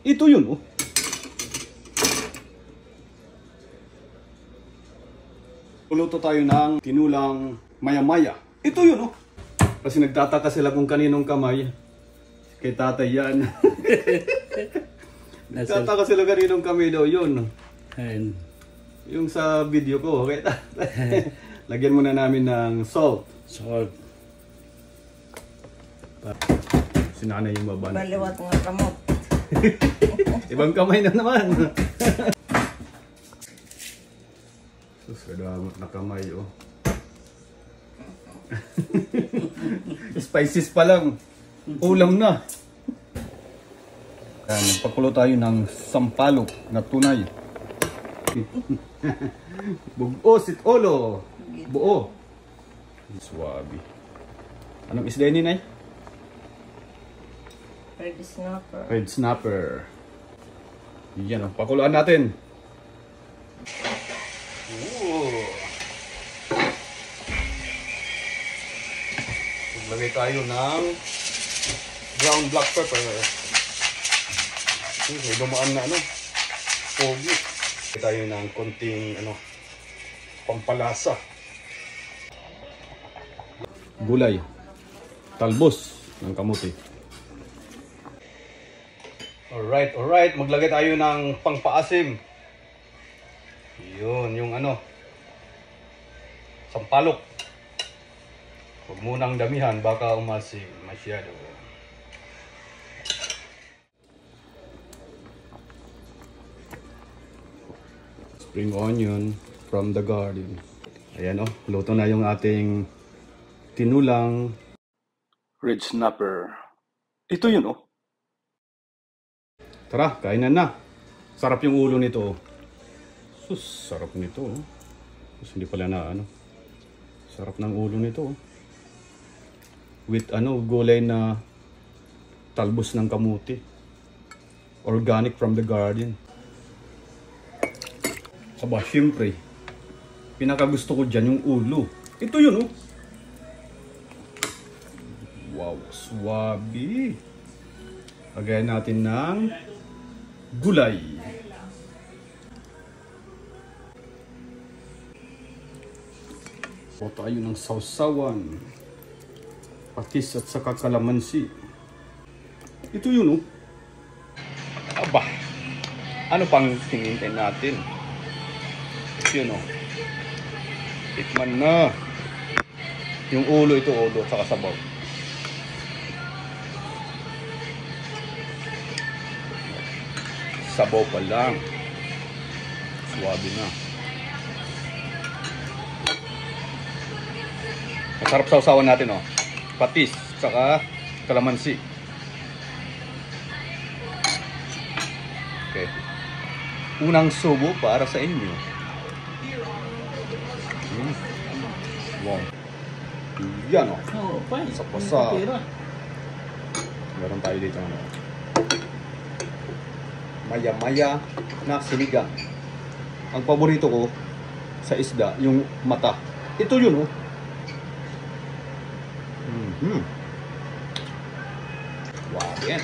Ito yun, oh. Luto tayo ng tinulang maya-maya. Ito yun, oh. Kasi nagtataka sila kung kaninong kamay. Kay tatay yan. Nagtataka sila kaninong kamay daw yun. And Yung sa video ko, okay? Lagyan muna namin ng salt. salt. Sinanay yung baba. Baliwat nga kamot. Ibang kamay na naman. Sus, kadamot na kamay, oh. Spices pa lang. Ulam na. Magpakulo tayo ng sampalok na tunay. Bugos it olo. Buo. Swabe. Anong isda yun, Nay? Red snapper. Red snapper. Yan, pakuluan natin. Ooh. Maglagay tayo ng ground black pepper. May dumaan na ano. Pogi. Maglagay tayo ng konting ano, pampalasa. Gulay. Talbos ng kamote. Alright, alright. Maglagay tayo ng pangpaasim. Yun, yung ano, sampalok. Huwag munang damihan, baka umasim masyado. Spring onion from the garden. Ayan, oh, luto na yung ating tinulang red snapper. Ito yun, oh. Tara, kainan na. Sarap yung ulo nito. Sus, sarap nito. Sus, hindi pala na ano. Sarap ng ulo nito. With ano, gulay na talbos ng kamuti. Organic from the garden. Aba, syempre. Pinakagusto ko dyan yung ulo. Ito yun, oh. Wow, swabe. Lagayan natin ng gulay. O tayo ng sausawan. Patis at saka kalamansi. Ito yun, oh. Aba. Ano pang tingin natin? Ito yun, oh. Tikman na. Yung ulo ito, ulo at saka sabaw. Sabaw pa lang. Suwabe na. Masarap sausawan natin, oh. Patis, saka kalamansi. Okay. Unang subo para sa inyo. Wow. Yan, oh. Pasa-pasa. Meron tayo dito, ano. Maya-maya na sinigang. Ang paborito ko sa isda, yung mata. Ito yun, oh. Wow, yan.